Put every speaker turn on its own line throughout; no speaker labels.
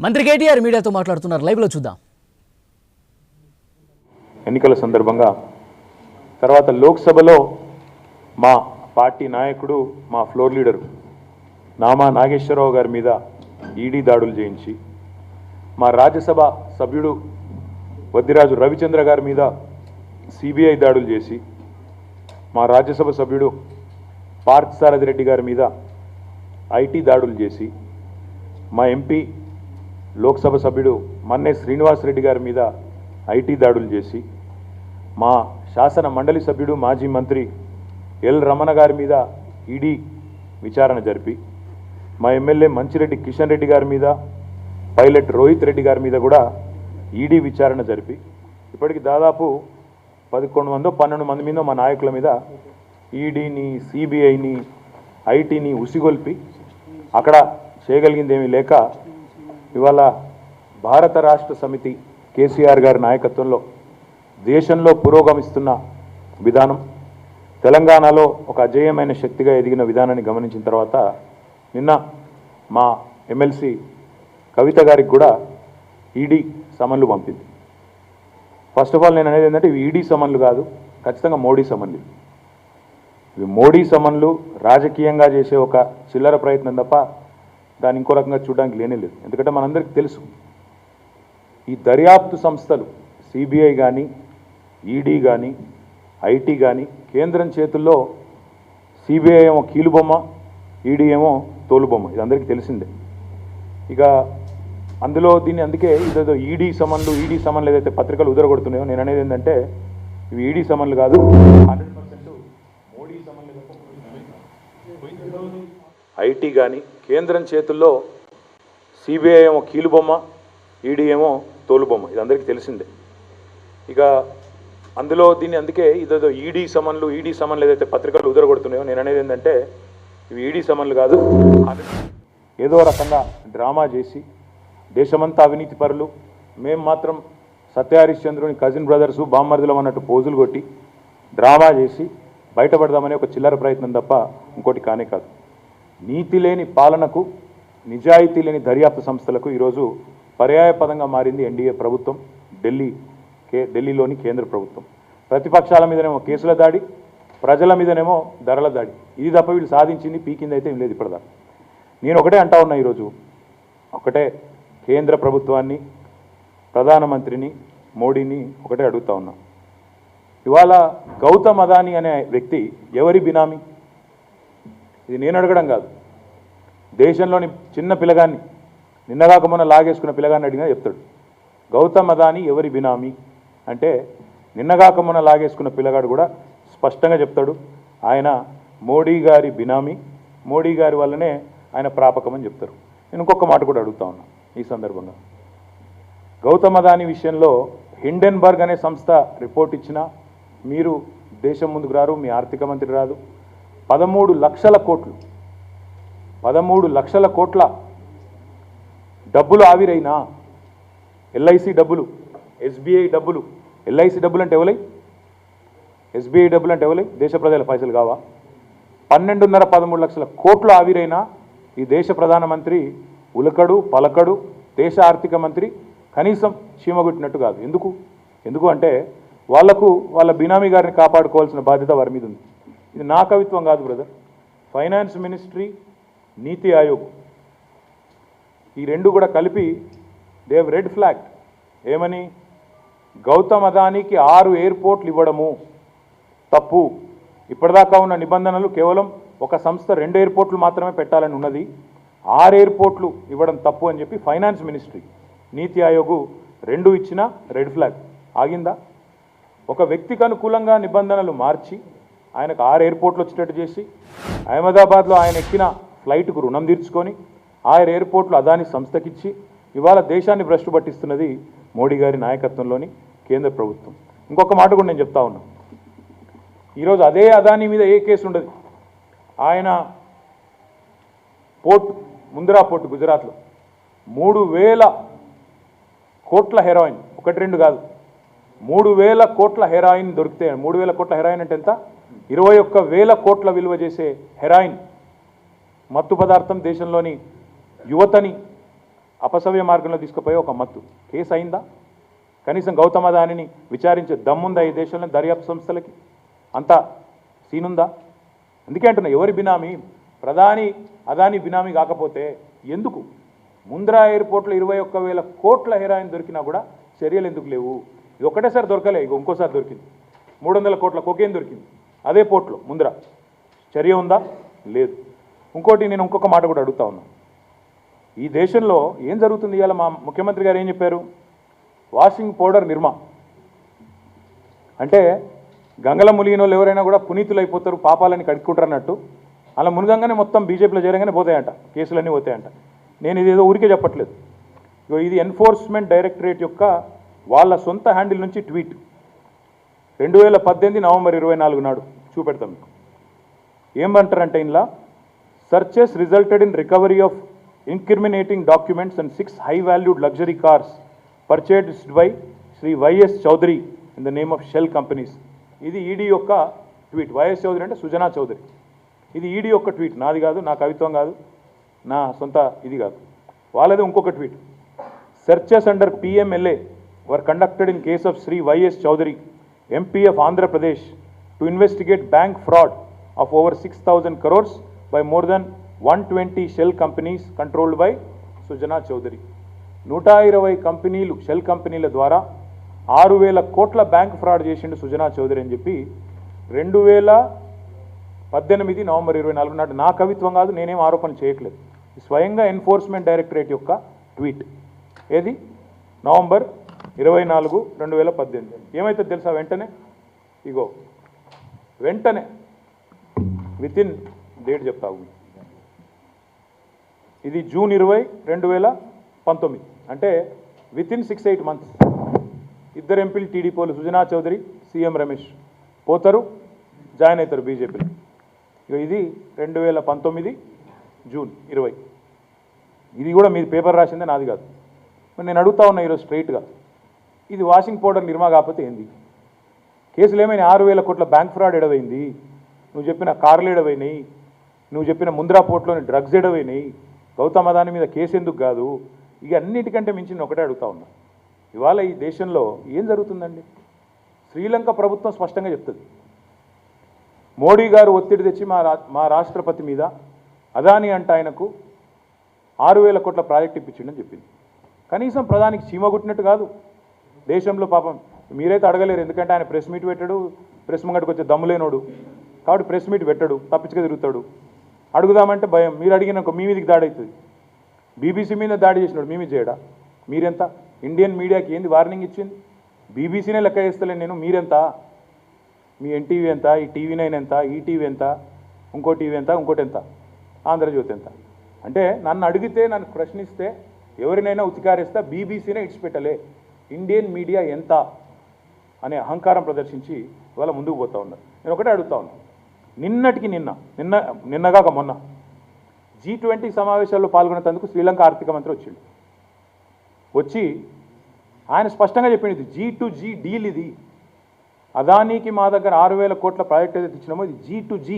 మంత్రి కేటీఆర్ మీడియాతో మాట్లాడుతున్నారు. లైవ్లో చూద్దాం.
ఎన్నికల సందర్భంగా తర్వాత లోక్సభలో మా పార్టీ నాయకుడు మా ఫ్లోర్ లీడరు నామా నాగేశ్వరరావు గారి మీద ఈడీ దాడులు చేయించి, మా రాజ్యసభ సభ్యుడు వద్దిరాజు రవిచంద్ర గారి మీద సిబిఐ దాడులు చేసి, మా రాజ్యసభ సభ్యుడు పార్థసారథి రెడ్డి గారి మీద ఐటీ దాడులు చేసి, మా ఎంపీ లోక్సభ సభ్యుడు మన్నే శ్రీనివాస్ రెడ్డి గారి మీద ఐటీ దాడులు చేసి, మా శాసన మండలి సభ్యుడు మాజీ మంత్రి ఎల్ రమణ గారి మీద ఈడీ విచారణ జరిపి, మా ఎమ్మెల్యే మంచిరెడ్డి కిషన్ రెడ్డి గారి మీద, పైలట్ రోహిత్ రెడ్డి గారి మీద కూడా ఈడీ విచారణ జరిపి, ఇప్పటికి దాదాపు 11-12 మంది మీద మా నాయకుల మీద ఈడీని, సిబిఐని, ఐటీని ఉసిగొల్పి అక్కడ చేయగలిగింది ఏమీ లేక ఇవాళ భారత రాష్ట్ర సమితి కేసీఆర్ గారి నాయకత్వంలో దేశంలో పురోగమిస్తున్న విధానం, తెలంగాణలో ఒక అజేయమైన శక్తిగా ఎదిగిన విధానాన్ని గమనించిన తర్వాత నిన్న మా ఎమ్మెల్సీ కవిత గారికి కూడా ఈడీ సమన్లు పంపింది. ఫస్ట్ ఆఫ్ ఆల్ నేను అనేది ఏంటంటే ఇవి ఈడీ సమన్లు కాదు, ఖచ్చితంగా మోడీ సమన్లు. ఇవి మోడీ సమన్లు రాజకీయంగా చేసే ఒక చిల్లర ప్రయత్నం తప్ప దాన్ని ఇంకో రకంగా చూడడానికి లేనే లేదు. ఎందుకంటే మనందరికీ తెలుసు ఈ దర్యాప్తు సంస్థలు సిబిఐ కానీ, ఈడీ కానీ, ఐటీ కానీ కేంద్రం చేతుల్లో సిబిఐ ఏమో కీలుబొమ్మ, ఈడీ ఏమో తోలుబొమ్మ, ఇది అందరికీ తెలిసిందే. ఇక అందులో దీన్ని అందుకే ఇదేదో ఈడీ సమన్లు ఏదైతే పత్రికలు ఉదరగొడుతున్నాయో నేను అనేది ఏంటంటే ఇవి ఈడీ సమన్లు కాదు, 100% మోడీ సమన్లు. ఐటీ కానీ కేంద్రం చేతుల్లో సిబిఐ ఏమో కీలుబొమ్మ, ఈడీ ఏమో తోలుబొమ్మ, ఇది అందరికీ తెలిసిందే. ఇక అందులో దీన్ని అందుకే ఇదేదో ఈడీ సమన్లు ఏదైతే పత్రికలు ఉదరగొడుతున్నాయో నేను అనేది ఏంటంటే ఇవి ఈడీ సమన్లు కాదు, ఏదో రకంగా డ్రామా చేసి దేశమంతా అవినీతి పరులు, మేము మాత్రం సత్యహరిశ్చంద్రుని కజిన్ బ్రదర్సు బామ్మర్దులం అన్నట్టు పోజులు కొట్టి డ్రామా చేసి బయటపడదామనే ఒక చిల్లర ప్రయత్నం తప్ప ఇంకోటి కానే కాదు. నీతి లేని పాలనకు, నిజాయితీ లేని దర్యాప్తు సంస్థలకు ఈరోజు పర్యాయపదంగా మారింది ఎన్డీఏ ప్రభుత్వం, ఢిల్లీలోని కేంద్ర ప్రభుత్వం. ప్రతిపక్షాల మీదనేమో కేసుల దాడి, ప్రజల మీదనేమో ధరల దాడి. ఇది తప్ప వీళ్ళు సాధించింది పీకింది అయితే ఏం లేదు ఇప్పటిదాకా. నేను ఒకటే అంటా ఉన్నా, ఈరోజు ఒకటే కేంద్ర ప్రభుత్వాన్ని, ప్రధానమంత్రిని, మోడీని ఒకటే అడుగుతా ఉన్నా. ఇవాళ గౌతమ్ అదానీ అనే వ్యక్తి ఎవరి బినామీ? ఇది నేను అడగడం కాదు, దేశంలోని చిన్న పిల్లగాన్ని, నిన్నగాక మొన్న లాగేసుకున్న పిల్లగాన్ని అడిగినా చెప్తాడు. గౌతమ్ అదానీ ఎవరి బినామీ అంటే నిన్నగాక మొన్న లాగేసుకున్న పిల్లగాడు కూడా స్పష్టంగా చెప్తాడు, ఆయన మోడీ గారి బినామీ, మోడీ గారి వల్లనే ఆయన ప్రాపకం అని చెప్తారు. నేను ఇంకొక మాట కూడా అడుగుతా ఉన్నా ఈ సందర్భంగా. గౌతమ్ అదానీ విషయంలో హిండెన్బర్గ్ అనే సంస్థ రిపోర్ట్ ఇచ్చినా మీరు దేశం ముందుకు రారు, మీ ఆర్థిక మంత్రి రాదు. 13 లక్షల కోట్ల డబ్బులు ఆవిరైనా, ఎల్ఐసి డబ్బులు, ఎస్బీఐ డబ్బులు, ఎల్ఐసి డబ్బులు అంటే ఎవలై, ఎస్బీఐ డబ్బులు అంటే ఎవలై, దేశ ప్రజల పైసలు కావా? 12.5-13 లక్షల కోట్లు ఆవిరైనా ఈ దేశ ప్రధానమంత్రి ఉలకడు పలకడు, దేశ ఆర్థిక మంత్రి కనీసం చీమగొట్టినట్టు కాదు. ఎందుకు అంటే వాళ్లకు వాళ్ళ బినామీ గారిని కాపాడుకోవాల్సిన బాధ్యత వారి మీద ఉంది. ఇది నా కవిత్వం కాదు బ్రదర్. ఫైనాన్స్ మినిస్ట్రీ, నీతి ఆయోగ్ ఈ రెండు కూడా కలిపి దే హావ్ రెడ్ ఫ్లాగ్. ఏమని? గౌతమ్ అదానీకి 6 ఎయిర్పోర్ట్లు ఇవ్వడము తప్పు. ఇప్పటిదాకా ఉన్న నిబంధనలు కేవలం ఒక సంస్థ 2 ఎయిర్పోర్ట్లు మాత్రమే పెట్టాలని ఉన్నది, 6 ఎయిర్పోర్ట్లు ఇవ్వడం తప్పు అని చెప్పి ఫైనాన్స్ మినిస్ట్రీ, నీతి ఆయోగ్ 2 ఇచ్చినా రెడ్ ఫ్లాగ్. ఆగిందా? ఒక వ్యక్తికి అనుకూలంగా నిబంధనలు మార్చి ఆయనకు 6 ఎయిర్పోర్ట్లు వచ్చేటట్టు చేసి, అహ్మదాబాద్లో ఆయన ఎక్కిన ఫ్లైట్కు రుణం తీర్చుకొని 6 ఎయిర్పోర్ట్లు అదానీ సంస్థకిచ్చి ఇవాళ దేశాన్ని భ్రష్టు పట్టిస్తున్నది మోడీ గారి నాయకత్వంలోని కేంద్ర ప్రభుత్వం. ఇంకొక మాట కూడా నేను చెప్తా ఉన్నా, ఈరోజు అదే అదానీ మీద ఏ కేసు ఉండదు. ఆయన పోర్ట్, ముంద్రా పోర్ట్ గుజరాత్లో 3,000 కోట్ల హెరాయిన్, 1-2 కాదు, 3,000 కోట్ల హెరాయిన్ దొరికితే, 3,000 కోట్ల హెరాయిన్ అంటే ఎంత? 21,000 కోట్ల విలువ చేసే హెరాయిన్ మత్తు పదార్థం దేశంలోని యువతని అపసవ్య మార్గంలో తీసుకుపోయి ఒక మత్తు కేసు అయిందా? కనీసం గౌతమ్ అదానిని విచారించే దమ్ముందా ఈ దేశంలో దర్యాప్తు సంస్థలకి? అంత సీనుందా? అందుకే అంటున్నా, ఎవరి బినామీ? ప్రధాని అదాని బినామీ కాకపోతే ఎందుకు ముంద్రా ఎయిర్పోర్ట్లో 21,000 కోట్ల హెరాయిన్ దొరికినా కూడా చర్యలు ఎందుకు లేవు? ఇది ఒకటేసారి దొరకలే, ఇక ఇంకోసారి దొరికింది 300 కోట్ల కొకేన్ దొరికింది అదే పోర్ట్లో ముంద్రా. చర్య ఉందా? లేదు. ఇంకోటి నేను ఇంకొక మాట కూడా అడుగుతా ఉన్నా, ఈ దేశంలో ఏం జరుగుతుంది? ఇవాళ మా ముఖ్యమంత్రి గారు ఏం చెప్పారు? వాషింగ్ పౌడర్ నిర్మా అంటే గంగల ములిగిన వాళ్ళు ఎవరైనా కూడా పునీతులు అయిపోతారు, పాపాలని కడుక్కుంటారు అన్నట్టు. అలా మునగంగానే మొత్తం బీజేపీలో చేరంగానే పోతాయంట, కేసులన్నీ పోతాయంట. నేను ఇదేదో ఊరికే చెప్పట్లేదు. ఇది ఎన్ఫోర్స్మెంట్ డైరెక్టరేట్ యొక్క వాళ్ళ సొంత హ్యాండిల్ నుంచి ట్వీట్ 2018 నవంబర్ 24 నాడు చూపెడతాం మీకు. ఏమంటారంటే ఇందులో searches resulted in recovery of incriminating documents and 6 high valued luxury cars purchased by Shri YS Chowdary in the name of shell companies. ఇది ఈడీ యొక్క ట్వీట్. వైఎస్ చౌదరి అంటే సుజనా చౌదరి. ఇది ఈడీ యొక్క ట్వీట్, నాది కాదు, నా కవిత్వం కాదు, నా సొంత ఇది కాదు, వాళ్ళది ఇంకొక tweet. Searches under PMLA were conducted in case of Shri YS Chowdary MP of Andhra Pradesh to investigate bank fraud of over 6,000 crores by more than 120 shell companies controlled by Sujana Chowdary. 120 కంపెనీలు, షెల్ కంపెనీల ద్వారా 6,000 కోట్ల బ్యాంక్ ఫ్రాడ్ చేసిండు సుజనా చౌదరి అని చెప్పి 2018 నవంబర్ 24 నాడు. నా కవిత్వం కాదు, నేనేం ఆరోపణ చేయట్లేదు, స్వయంగా ఎన్ఫోర్స్మెంట్ డైరెక్టరేట్ యొక్క ట్వీట్. ఏది? నవంబర్ 24, 2018. ఏమైతే తెలుసా? వెంటనే ఇగో వెంటనే వితిన్ డేట్ చెప్తావు. ఇది జూన్ 20, 2019, అంటే వితిన్ 6-8 months 2 ఎంపీలు టీడీపీలు సుజనా చౌదరి, సీఎం రమేష్ పోతారు, జాయిన్ అవుతారు బీజేపీలో. ఇది 2019 జూన్ 20. ఇది కూడా మీరు పేపర్ రాసిందే, నాది కాదు. మరి నేను అడుగుతా ఉన్నా ఈరోజు స్ట్రైట్గా, ఇది వాషింగ్ పౌడర్ నిర్మా కాకపోతే ఏంది? కేసులు ఏమైనా? 6,000 కోట్ల బ్యాంక్ ఫ్రాడ్ ఎడవైంది, నువ్వు చెప్పిన కార్లు ఎడవైనాయి, నువ్వు చెప్పిన ముంద్రా పోర్ట్లోని డ్రగ్స్ ఎడవైనాయి, గౌతమ్ అదాని మీద కేసు ఎందుకు కాదు? ఇక అన్నిటికంటే మించి నేను ఒకటే అడుగుతా ఉన్నా, ఇవాళ ఈ దేశంలో ఏం జరుగుతుందండి? శ్రీలంక ప్రభుత్వం స్పష్టంగా చెప్తుంది, మోడీ గారు ఒత్తిడి తెచ్చి మా రాష్ట్రపతి మీద అదాని అంట ఆయనకు 6,000 కోట్ల ప్రాజెక్ట్ ఇప్పించిండని చెప్పింది. కనీసం ప్రధానికి చీమ కుట్టినట్టు కాదు దేశంలో. పాపం మీరైతే అడగలేరు, ఎందుకంటే ఆయన ప్రెస్ మీట్ పెట్టాడు, ప్రెస్ ముంగడికి వచ్చే దమ్ము లేనోడు కాబట్టి ప్రెస్ మీట్ పెట్టాడు, తప్పించుగా తిరుగుతాడు. అడుగుదామంటే భయం, మీరు అడిగినాక మీ మీదకి దాడి అవుతుంది. బీబీసీ మీద దాడి చేసినాడు, మీ మీద చేయడా? మీరెంత? ఇండియన్ మీడియాకి ఏంది వార్నింగ్ ఇచ్చింది? బీబీసీనే లెక్క చేస్తలేను నేను, మీరెంత? మీ ఎన్టీవీ ఎంత, ఈ టీవీ9 ఎంత, ఈ టీవీ ఎంత, ఇంకో టీవీ ఎంత, ఇంకోటి ఎంత, ఆంధ్రజ్యోతి ఎంత? అంటే నన్ను అడిగితే, నన్ను ప్రశ్నిస్తే, ఎవరినైనా ఉతికారేస్తా, బీబీసీనే ఇడిచిపెట్టలే, ఇండియన్ మీడియా ఎంత అనే అహంకారం ప్రదర్శించి ఇవాళ ముందుకు పోతా ఉన్నారు. నేను ఒకటే అడుగుతా ఉన్నా, నిన్నటికి నిన్నగాక మొన్న G20 సమావేశాల్లో పాల్గొనేందుకు శ్రీలంక ఆర్థిక మంత్రి వచ్చిండు. వచ్చి ఆయన స్పష్టంగా చెప్పింది, ఇది G2G డీల్, ఇది అదానీకి మా దగ్గర 6,000 కోట్ల ప్రాజెక్ట్ ఏదైతే ఇచ్చినామో ఇది G2G.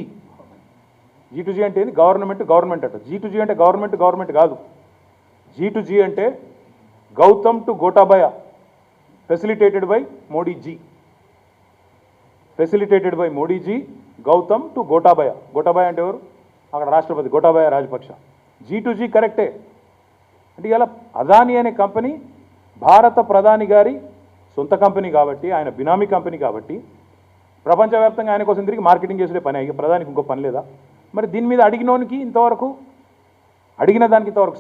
G2G అంటే ఏంది? గవర్నమెంట్ అట. G2G అంటే గవర్నమెంట్ కాదు. G2G అంటే Gautam to Gotabaya, facilitated by Modiji. Facilitated by Modiji, Gautam to Gotabaya. Gotabaya అంటే ఎవరు? అక్కడ రాష్ట్రపతి గోటాబయ రాజపక్ష. G2G కరెక్టే. అంటే ఇలా అదానీ అనే కంపెనీ భారత ప్రధాని గారి సొంత కంపెనీ కాబట్టి, ఆయన బినామీ కంపెనీ కాబట్టి ప్రపంచవ్యాప్తంగా ఆయన కోసం తిరిగి మార్కెటింగ్ చేసే పని. ఇక ప్రధానికి ఇంకో పని లేదా? మరి దీని మీద అడిగిన దానికి ఇంతవరకు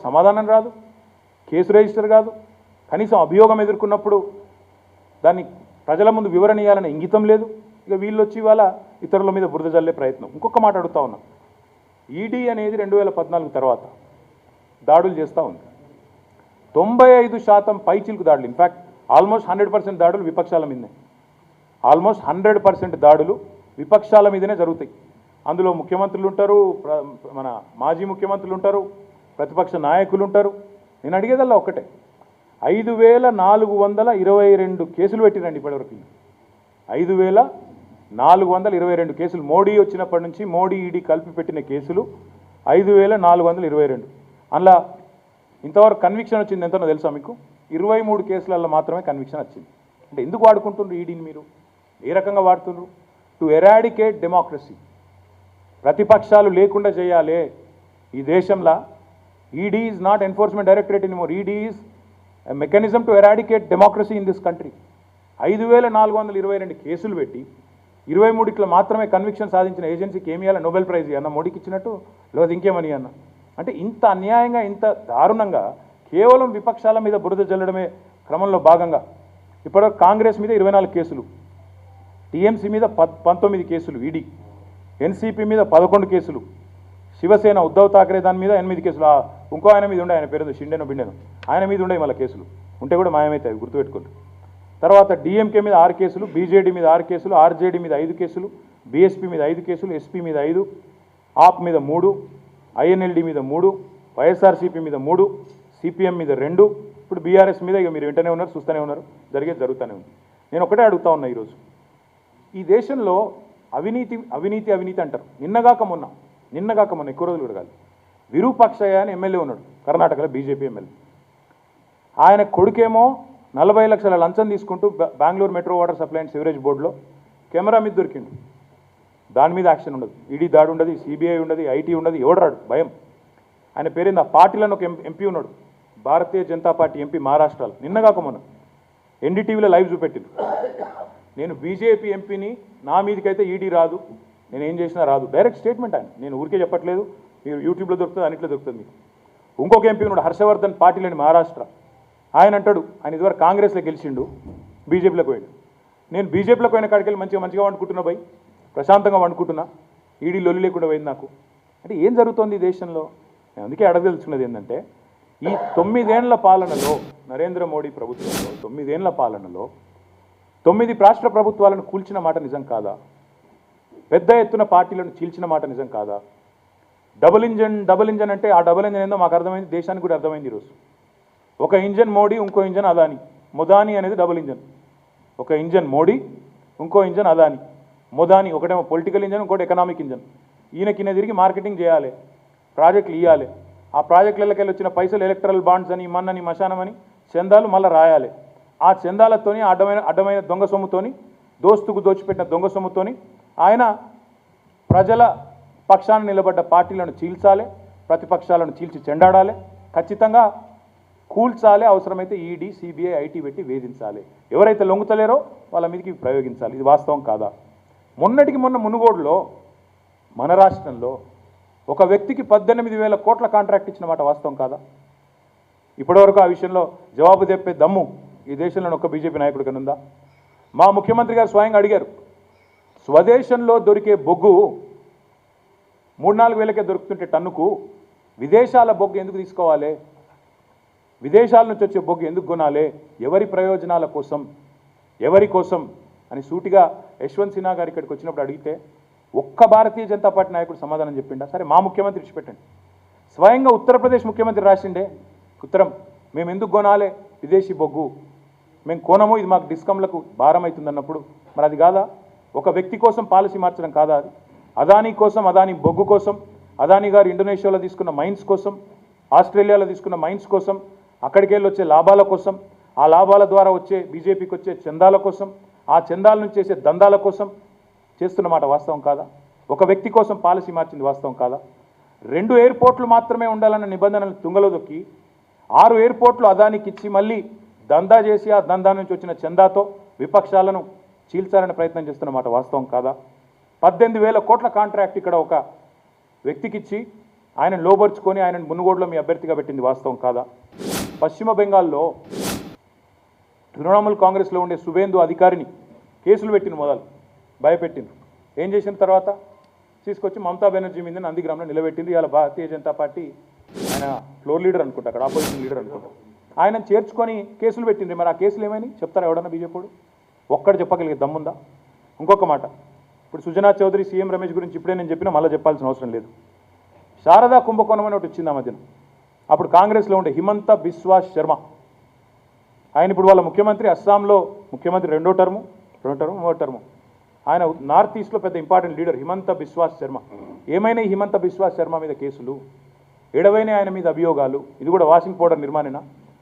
సమాధానం రాదు, కేసు రిజిస్టర్ కాదు, కనీసం అభియోగం ఎదుర్కొన్నప్పుడు దాన్ని ప్రజల ముందు వివరణ ఇవ్వాలనే ఇంగితం లేదు. ఇక వీళ్ళు వచ్చి ఇవాళ ఇతరుల మీద బురద జల్లే ప్రయత్నం. ఇంకొక మాట అడుగుతా ఉన్నా, ఈడీ అనేది 2014 తర్వాత దాడులు చేస్తూ ఉంది. 95% పైచిలుకు దాడులు, ఇన్ఫ్యాక్ట్ ఆల్మోస్ట్ 100% దాడులు విపక్షాల మీదనే. ఆల్మోస్ట్ 100% దాడులు విపక్షాల మీదనే జరుగుతాయి. అందులో ముఖ్యమంత్రులు ఉంటారు, మన మాజీ ముఖ్యమంత్రులు ఉంటారు, ప్రతిపక్ష నాయకులు ఉంటారు. నేను అడిగేదల్లా ఒక్కటే, 5,422 కేసులు పెట్టిరండి ఇప్పటివరకు. 5,422 కేసులు మోడీ వచ్చినప్పటి నుంచి, మోడీ ఈడీ కలిపి పెట్టిన కేసులు 5,422. అందులో ఇంతవరకు కన్విక్షన్ వచ్చింది ఎంతనో తెలుసా మీకు? 23 కేసులలో మాత్రమే కన్విక్షన్ వచ్చింది. అంటే ఎందుకు వాడుకుంటున్నారు ఈడీని? మీరు ఏ రకంగా వాడుతున్నారు? టు ఎరాడికేట్ డెమోక్రసీ, ప్రతిపక్షాలు లేకుండా చేయాలి ఈ దేశంలో. ED is not enforcement directorate anymore. ED is a mechanism to eradicate democracy in this country. 5422 కేసులు పెట్టి 23 మాత్రమే కన్విక్షన్ సాధించిన ఏజెన్సీకి ఏమి ఇవ్వాలి? నోబెల్ ప్రైజ్ అన్న మోడీకి ఇచ్చినట్టు, లేదా ఇంకేమని అన్న? అంటే ఇంత అన్యాయంగా, ఇంత దారుణంగా కేవలం విపక్షాల మీద బురద జల్లడమే క్రమంలో భాగంగా ఇప్పటివరకు కాంగ్రెస్ మీద 24 కేసులు, టీఎంసీ మీద 19 కేసులు ఈడీ, ఎన్సీపీ మీద 11 కేసులు, శివసేన ఉద్ధవ్ ఠాక్రే దాని మీద 8 కేసులు. ఇంకో ఆయన మీద ఉండే, ఆయన పేరు షిండెనో బిండెనో, ఆయన మీద ఉండే మళ్ళీ కేసులు ఉంటే కూడా మాయమవుతాయి, గుర్తుపెట్టుకోండి. తర్వాత డిఎంకే మీద 6 కేసులు, బీజేడీ మీద 6 కేసులు, ఆర్జేడీ మీద 5 కేసులు, బీఎస్పీ మీద 5 కేసులు, ఎస్పీ మీద 5, ఆప్ మీద 3, ఐఎన్ఎల్డీ మీద 3, వైఎస్ఆర్సీపీ మీద 3, సిపిఎం మీద 2, ఇప్పుడు బీఆర్ఎస్ మీద ఇక మీరు వెంటనే ఉన్నారు, చూస్తూనే ఉన్నారు, జరుగుతూనే ఉంది. నేను ఒకటే అడుగుతా ఉన్నా, ఈరోజు ఈ దేశంలో అవినీతి అవినీతి అవినీతి అంటారు. నిన్నగాక మొన్న ఎక్కువ రోజులు కూడా కాదు, విరూపాక్షయ్య అని ఎమ్మెల్యే ఉన్నాడు కర్ణాటకలో, బీజేపీ ఎమ్మెల్యే. ఆయన కొడుకేమో 40 లక్షల లంచం తీసుకుంటూ Bengaluru metro water supply and sewerage బోర్డులో కెమెరా మీద దొరికిండు. దాని మీద యాక్షన్ ఉండదు, ఈడీ దాడి ఉండదు, సిబిఐ ఉండదు, ఐటీ ఉండదు, ఎవడరాడు భయం. ఆయన పేరేంది? ఆ పార్టీలను ఒక ఎంపీ ఉన్నాడు, భారతీయ జనతా పార్టీ ఎంపీ మహారాష్ట్రలో. నిన్నగాక మొన్న ఎన్డీటీవీలో లైవ్ చూపెట్టింది. నేను బీజేపీ ఎంపీని, నా మీదకైతే ఈడీ రాదు, నేను ఏం చేసినా రాదు. డైరెక్ట్ స్టేట్మెంట్ ఆయన, నేను ఊరికే చెప్పట్లేదు, మీరు యూట్యూబ్లో దొరుకుతుంది, అన్నింటిలో దొరుకుతుంది మీకు. ఇంకొక ఎంపీ ఉన్నాడు హర్షవర్ధన్ పాటిల్ మహారాష్ట్ర. ఆయన అంటాడు, ఆయన ఇదివరకు కాంగ్రెస్లో గెలిచిండు, బీజేపీలోకి పోయాడు. నేను బీజేపీలోకి పోయిన కాడికి వెళ్ళి మంచిగా వండుకుంటున్నా భయ్, ప్రశాంతంగా వండుకుంటున్నా, ఈడీ లొల్లి లేకుండా పోయింది నాకు. అంటే ఏం జరుగుతోంది ఈ దేశంలో? నేను అందుకే అడగదలుచుకున్నది ఏంటంటే, ఈ 9 ఏళ్ల పాలనలో, నరేంద్ర మోడీ ప్రభుత్వంలో 9 ఏళ్ల పాలనలో 9 రాష్ట్ర ప్రభుత్వాలను కూల్చిన మాట నిజం కాదా? పెద్ద ఎత్తున పార్టీలను చీల్చిన మాట నిజం కాదా? డబుల్ ఇంజన్ అంటే ఆ డబుల్ ఇంజన్ ఏందో మాకు అర్థమైంది, దేశానికి కూడా అర్థమైంది ఈరోజు. ఒక ఇంజన్ మోడీ, ఇంకో ఇంజన్ అదాని. మొదాని అనేది డబుల్ ఇంజన్. ఒక ఇంజన్ మోడీ, ఇంకో ఇంజన్ అదాని. మొదాని ఒకటేమో పొలిటికల్ ఇంజన్, ఇంకోటి ఎకనామిక్ ఇంజన్. ఈయనకిన్న తిరిగి మార్కెటింగ్ చేయాలి, ప్రాజెక్టులు ఇవ్వాలి. ఆ ప్రాజెక్టులకి వెళ్ళి వచ్చిన పైసలు ఎలక్ట్రల్ బాండ్స్ అని, మన్నని, మశానమని చందాలు మళ్ళీ రాయాలి. ఆ చందాలతోని అడ్డమైన దొంగ సొమ్ముతోని, దోస్తుకు దోచిపెట్టిన దొంగ సొమ్ముతోని ఆయన ప్రజల పక్షాన నిలబడ్డ పార్టీలను చీల్చాలి, ప్రతిపక్షాలను చీల్చి చెండాడాలి, ఖచ్చితంగా కూల్చాలి, అవసరమైతే ఈడీ, సిబిఐ, ఐటీ పెట్టి వేధించాలి. ఎవరైతే లొంగుతలేరో వాళ్ళ మీదకి ప్రయోగించాలి. ఇది వాస్తవం కాదా? మొన్నటికి మొన్న మునుగోడులో మన రాష్ట్రంలో ఒక వ్యక్తికి 18,000 కోట్ల కాంట్రాక్ట్ ఇచ్చిన మాట వాస్తవం కాదా? ఇప్పటివరకు ఆ విషయంలో జవాబు చెప్పే దమ్ము ఈ దేశంలోని ఒక బీజేపీ నాయకుడికి ఉందా? మా ముఖ్యమంత్రి గారు స్వయంగా అడిగారు, స్వదేశంలో దొరికే బొగ్గు 3-4 వేలకే దొరుకుతుంటే టన్నుకు విదేశాల బొగ్గు ఎందుకు తీసుకోవాలి? విదేశాల నుంచి వచ్చే బొగ్గు ఎందుకు కొనాలి? ఎవరి ప్రయోజనాల కోసం, ఎవరి కోసం అని సూటిగా యశ్వంత్ సిన్హా గారు ఇక్కడికి వచ్చినప్పుడు అడిగితే ఒక్క భారతీయ జనతా పార్టీ నాయకుడు సమాధానం చెప్పిండా? సరే మా ముఖ్యమంత్రి ఇచ్చిపెట్టండి, స్వయంగా ఉత్తరప్రదేశ్ ముఖ్యమంత్రి రాసిండే ఉత్తరం, మేము ఎందుకు కొనాలి విదేశీ బొగ్గు, మేము కొనము, ఇది మాకు డిస్కమ్లకు భారం అవుతుంది అన్నప్పుడు మరి అది కాదా? ఒక వ్యక్తి కోసం పాలసీ మార్చడం కాదా అది? అదానీ కోసం, అదానీ బొగ్గు కోసం, అదానీ గారు ఇండోనేషియాలో తీసుకున్న మైన్స్ కోసం, ఆస్ట్రేలియాలో తీసుకున్న మైన్స్ కోసం, అక్కడికి వెళ్ళి వచ్చే లాభాల కోసం, ఆ లాభాల ద్వారా వచ్చే బీజేపీకి వచ్చే చందాల కోసం, ఆ చందాల నుంచి చేసే దందాల కోసం చేస్తున్నమాట వాస్తవం కాదా? ఒక వ్యక్తి కోసం పాలసీ మార్చింది వాస్తవం కాదా? 2 ఎయిర్పోర్ట్లు మాత్రమే ఉండాలన్న నిబంధనలు తుంగలో దొక్కి 6 ఎయిర్పోర్ట్లు అదానికి ఇచ్చి మళ్ళీ దందా చేసి ఆ దందా నుంచి వచ్చిన చందాతో విపక్షాలను చీల్చాలనే ప్రయత్నం చేస్తున్నమాట వాస్తవం కాదా? 18,000 కోట్ల కాంట్రాక్ట్ ఇక్కడ ఒక వ్యక్తికి ఇచ్చి ఆయన లోబర్చుకొని ఆయన మునుగోడులో మీ అభ్యర్థిగా పెట్టింది వాస్తవం కాదా? పశ్చిమ బెంగాల్లో తృణమూల్ కాంగ్రెస్లో ఉండే సువేందు అధికారిని కేసులు పెట్టిన మొదలు భయపెట్టింది. ఏం చేసిన తర్వాత తీసుకొచ్చి మమతా బెనర్జీ మీద నందిగ్రామ్లో నిలబెట్టింది. ఇవాళ భారతీయ జనతా పార్టీ ఆయన ఫ్లోర్ లీడర్ అనుకుంటా, అక్కడ ఆపోజిషన్ లీడర్ అనుకుంటా, ఆయన చేర్చుకొని కేసులు పెట్టింది. మరి ఆ కేసులు ఏమైనా చెప్తారా ఎవడన్నా బీజేపీడు? ఒక్కడు చెప్పగలిగే దమ్ముందా? ఇంకొక మాట, ఇప్పుడు సుజనా చౌదరి, సీఎం రమేష్ గురించి ఇప్పుడే నేను చెప్పినా మళ్ళీ చెప్పాల్సిన అవసరం లేదు. శారదా కుంభకోణం అని ఒకటి వచ్చింది ఆ మధ్యన. అప్పుడు కాంగ్రెస్లో ఉండే హిమంత బిశ్వా శర్మ, ఆయన ఇప్పుడు వాళ్ళ ముఖ్యమంత్రి, అస్సాంలో ముఖ్యమంత్రి రెండో టర్ము మూడో టర్ము. ఆయన నార్త్ ఈస్ట్లో పెద్ద ఇంపార్టెంట్ లీడర్ హిమంత బిశ్వా శర్మ. ఏమైనా ఈ హిమంత బిశ్వా శర్మ మీద కేసులు? ఏడవైన ఆయన మీద అభియోగాలు, ఇది కూడా వాషింగ్ పౌడర్ నిర్మాణేనా?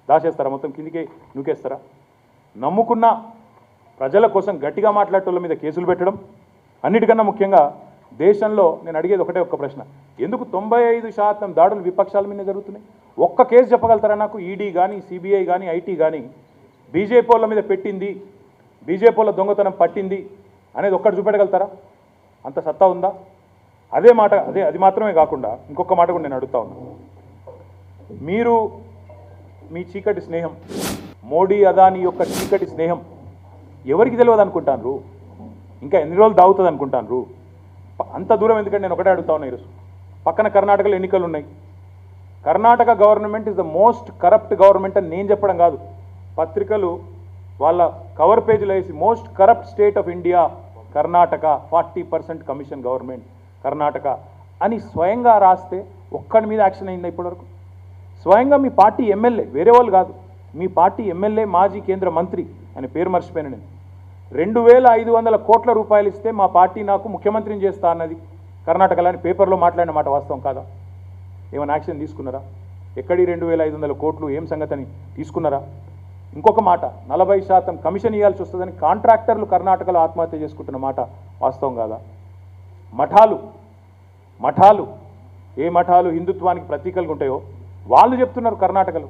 దాచేస్తారా? మొత్తం కిందికి నూకేస్తారా? నమ్ముకున్న ప్రజల కోసం గట్టిగా మాట్లాడేటోళ్ళ మీద కేసులు పెట్టడం, అన్నిటికన్నా ముఖ్యంగా దేశంలో నేను అడిగేది ఒకటే ఒక్క ప్రశ్న, ఎందుకు 95% దాడులు విపక్షాల మీద జరుగుతున్నాయి? ఒక్క కేసు చెప్పగలుగుతారా నాకు? ఈడీ కానీ, సిబిఐ కానీ, ఐటీ కానీ బీజేపీ వాళ్ళ మీద పెట్టింది, బీజేపీ వాళ్ళ దొంగతనం పట్టింది అనేది ఒక్కటి చూపెట్టగలుగుతారా? అంత సత్తా ఉందా? అదే మాట, అది మాత్రమే కాకుండా ఇంకొక మాట కూడా నేను అడుగుతా ఉన్నా. మీరు మీ చీకటి స్నేహం, మోడీ అదానీ యొక్క చీకటి స్నేహం ఎవరికి తెలియదు అనుకుంటాను? ఇంకా ఎన్ని రోజులు దాగుతుంది అనుకుంటాను? అంత దూరం ఎందుకంటే నేను ఒకటే అడుగుతా ఉన్నా. ఈరోజు పక్కన కర్ణాటకలో ఎన్నికలు ఉన్నాయి. Karnataka government is the most corrupt government అని నేను చెప్పడం కాదు, పత్రికలు వాళ్ళ కవర్ పేజీలో వేసి most corrupt state of India Karnataka, 40% commission government Karnataka అని స్వయంగా రాస్తే ఒక్కడి మీద యాక్షన్ అయిందా ఇప్పటివరకు? స్వయంగా మీ పార్టీ ఎమ్మెల్యే, వేరే వాళ్ళు కాదు, మీ పార్టీ ఎమ్మెల్యే మాజీ కేంద్ర మంత్రి, ఆయన పేరు మర్చిపోయాను నేను, 2500 కోట్ల రూపాయలు ఇస్తే మా పార్టీ నాకు ముఖ్యమంత్రిని చేస్తా అన్నది కర్ణాటకలో అని పేపర్లో మాట్లాడిన మాట వాస్తవం కాదా? ఏమైనా యాక్షన్ తీసుకున్నారా? ఎక్కడి 2500 కోట్లు, ఏం సంగతిని తీసుకున్నారా? ఇంకొక మాట, 40% కమిషన్ ఇవ్వాల్సి వస్తుందని కాంట్రాక్టర్లు కర్ణాటకలో ఆత్మహత్య చేసుకుంటున్న మాట వాస్తవం కాదా? మఠాలు ఏ మఠాలు హిందుత్వానికి ప్రతీకలుగా ఉంటాయో వాళ్ళు చెప్తున్నారు కర్ణాటకలో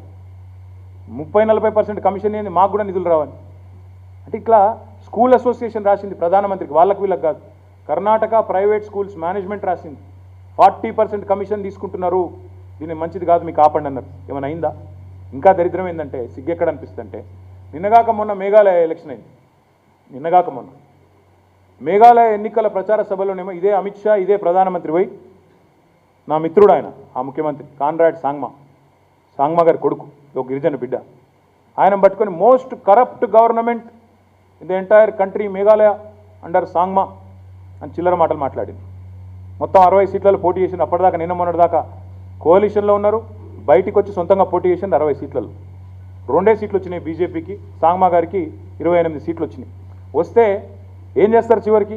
30-40% కమిషన్ ఏంది, మాకు కూడా నిధులు రావని. అంటే ఇట్లా స్కూల్ అసోసియేషన్ రాసింది ప్రధానమంత్రికి, వాళ్ళకు వీళ్ళకి కాదు, కర్ణాటక ప్రైవేట్ స్కూల్స్ మేనేజ్మెంట్ రాసింది 40% కమిషన్ తీసుకుంటున్నారు, దీన్ని మంచిది కాదు, మీకు ఆపండి అన్నారు. ఏమైనా అయిందా? ఇంకా దరిద్రం ఏంటంటే, సిగ్గెక్కడ అనిపిస్తుందంటే, నిన్నగాక మొన్న మేఘాలయ ఎలక్షన్ అయింది. నిన్నగాక మొన్న మేఘాలయ ఎన్నికల ప్రచార సభలోనేమో ఇదే అమిత్ షా, ఇదే ప్రధానమంత్రి పోయి, నా మిత్రుడు ఆయన ఆ ముఖ్యమంత్రి కాన్రాడ్ సాంగ్మా గారి కొడుకు, ఒక గిరిజన బిడ్డ, ఆయన పట్టుకొని most corrupt government in the entire country Meghalaya under Sangma అని చిల్లర మాటలు మాట్లాడింది. మొత్తం 60 సీట్లలో పోటీ చేసింది. అప్పటిదాకా నిన్న మొన్నటిదాకా కోalitionలో ఉన్నారు, బయటికి వచ్చి సొంతంగా పోటీ చేసింది 60 సీట్లలో. 2 సీట్లు వచ్చినాయి బీజేపీకి, సాంగ్మా గారికి 28 సీట్లు వచ్చినాయి. వస్తే ఏం చేస్తారు చివరికి?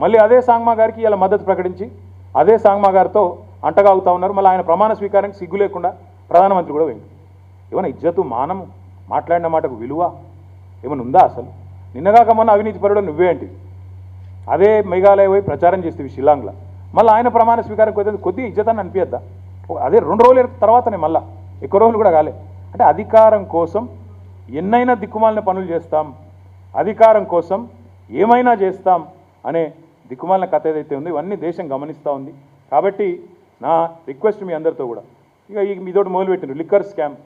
మళ్ళీ అదే సాంగ్మా గారికి ఇలా మద్దతు ప్రకటించి అదే సాంగ్మా గారితో అంటగా అవుతా ఉన్నారు. మళ్ళీ ఆయన ప్రమాణ స్వీకారానికి సిగ్గు లేకుండా ప్రధానమంత్రి కూడా పోయింది. ఏమైనా ఇజ్జతు, మానము, మాట్లాడిన మాటకు విలువ ఏమైనా ఉందా అసలు? నిన్నగాక మొన్న అవినీతి పరుడు నువ్వే అంటే అదే మేఘాలయ పోయి ప్రచారం చేస్తేవి షిల్లాంగ్లో, మళ్ళీ ఆయన ప్రమాణ స్వీకారం కొద్దిగా ఇజ్జతాన్ని అనిపించద్దా? అదే 2 రోజుల తర్వాతనే, మళ్ళీ ఎక్కువ రోజులు కూడా కాలే. అంటే అధికారం కోసం ఎన్నైనా దిక్కుమాలిన పనులు చేస్తాం, అధికారం కోసం ఏమైనా చేస్తాం అనే దిక్కుమాలిన కథ ఏదైతే ఉందో ఇవన్నీ దేశం గమనిస్తూ ఉంది. కాబట్టి నా రిక్వెస్ట్ మీ అందరితో కూడా, ఇక మీతోటి మొదలుపెట్టినారు లిక్కర్ స్కామ్.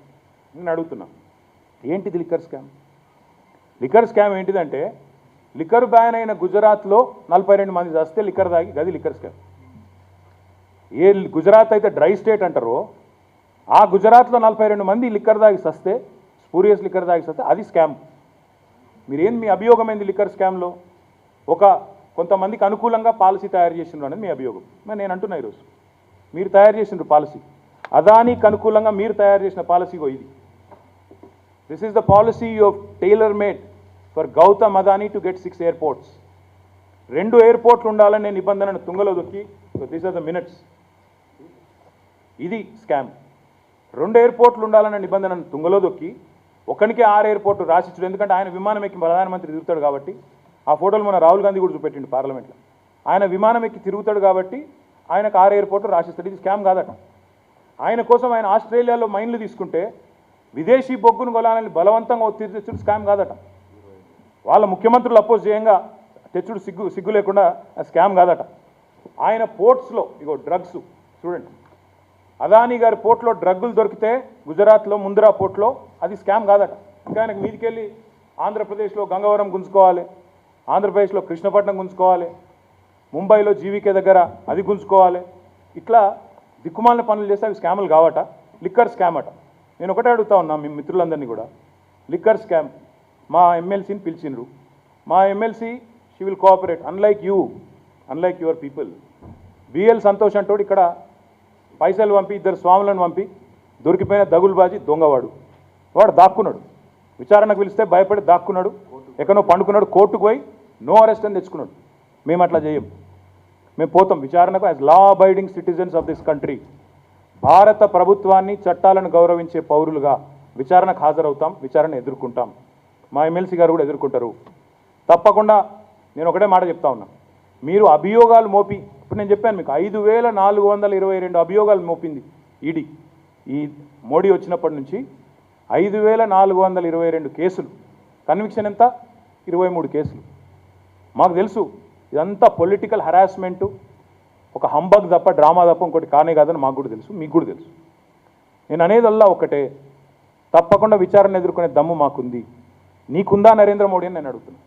నేను అడుగుతున్నా, ఏంటిది లిక్కర్ స్కామ్? లిక్కర్ స్కామ్ ఏంటిదంటే, లిక్కర్ బ్యాన్ అయిన గుజరాత్లో 42 మంది చస్తే లిక్కర్ తాగి, గది లిక్కర్ స్కామ్. ఏ గుజరాత్ అయితే డ్రై స్టేట్ అంటారో ఆ గుజరాత్లో 42 మంది లిక్కర్ తాగి చస్తే, స్పూరియస్ లిక్కర్ తాగి చస్తే అది స్కామ్. మీరేం, మీ అభియోగం ఏంది లిక్కర్ స్కామ్లో? కొంతమందికి అనుకూలంగా పాలసీ తయారు చేసిండ్రు అనేది మీ అభియోగం. మరి నేను అంటున్నా ఈరోజు మీరు తయారు చేసిండ్రు పాలసీ, అదానికి అనుకూలంగా మీరు తయారు చేసిన పాలసీగో ఇది. This is the policy you tailor made for Gautam Adani to get 6 airports. 2 ఎయిర్పోర్ట్లు ఉండాలనే నిబంధనను తుంగలో దొక్కి, దీస్ ఆర్ ద మినిట్స్, ఇది స్కామ్. 2 ఎయిర్పోర్ట్లు ఉండాలన్న నిబంధనను తుంగలో దొక్కి ఒకరికి 6 ఎయిర్పోర్ట్లు రాసిచ్చుడు. ఎందుకంటే ఆయన విమానం ఎక్కి ప్రధానమంత్రి తిరుగుతాడు కాబట్టి, ఆ ఫోటోలు మన రాహుల్ గాంధీ కూడా చూపెట్టిండు పార్లమెంట్లో. ఆయన విమానం ఎక్కి తిరుగుతాడు కాబట్టి ఆయనకు 6 ఎయిర్పోర్ట్లు రాసిస్తాడు. ఇది స్కామ్ కాదట. ఆయన కోసం ఆయన ఆస్ట్రేలియాలో మైన్లు తీసుకుంటే విదేశీ బొగ్గును కొలాలని బలవంతంగా ఒత్తిడి తెచ్చుడు స్కామ్ కాదట. వాళ్ళ ముఖ్యమంత్రులు అపోజ్ చేయంగా తెచ్చుడు సిగ్గు లేకుండా స్కామ్ కాదట. ఆయన పోర్ట్స్లో ఇగో డ్రగ్స్ చూడండి, అదానీ గారి పోర్ట్లో డ్రగ్గులు దొరికితే గుజరాత్లో ముంద్రా పోర్ట్లో అది స్కామ్ కాదట. ఇంకా ఆయనకు మీదికెళ్ళి ఆంధ్రప్రదేశ్లో గంగవరం గుంజుకోవాలి, ఆంధ్రప్రదేశ్లో కృష్ణపట్నం గుంజుకోవాలి, ముంబైలో జీవికే దగ్గర అది గుంజుకోవాలి. ఇట్లా దిక్కుమాలిన పనులు చేస్తే అవి స్కాములు కావట, లిక్కర్ స్కామ్ అట. నేను ఒకటే అడుగుతా ఉన్నా మీ మిత్రులందరినీ కూడా, లిక్కర్ స్కామ్ మా ఎమ్మెల్సీని పిలిచినరు, మా MLC she will cooperate, unlike your people. BL Santosh అంటోడు ఇక్కడ పైసలు పంపి 2 స్వాములను పంపి దొరికిపోయిన దగులుబాజీ దొంగవాడు, వాడు దాక్కున్నాడు. విచారణకు పిలిస్తే భయపడి దాక్కున్నాడు, ఎక్కడో పండుకున్నాడు, కోర్టుకు పోయి నో అరెస్ట్ అని తెచ్చుకున్నాడు. మేము అట్లా చేయం, మేము పోతాం విచారణకు as law abiding citizens of this country. భారత ప్రభుత్వాన్ని చట్టాలను గౌరవించే పౌరులుగా విచారణకు హాజరవుతాం, విచారణ ఎదుర్కొంటాం. మా ఎమ్మెల్సీ గారు కూడా ఎదుర్కొంటారు. తప్పకుండా నేను ఒకటే మాట చెప్తా ఉన్నా, మీరు అభియోగాలు మోపి, ఇప్పుడు నేను చెప్పాను మీకు 5422 అభియోగాలు మోపింది ఈడీ. ఈ మోడీ వచ్చినప్పటి నుంచి 5422 కేసులు, కన్విక్షన్ ఎంత? 23 కేసులు. మాకు తెలుసు ఇదంతా పొలిటికల్ హరాస్మెంటు, ఒక హంబగ్ తప్ప, డ్రామా తప్ప ఇంకోటి కానే కాదని మాకు కూడా తెలుసు, మీకు కూడా తెలుసు. నేను అనేదల్లా ఒకటే, తప్పకుండా విచారణ ఎదుర్కొనే దమ్ము మాకుంది. నీకుందా నరేంద్ర మోడీ అని నేను అడుగుతున్నా.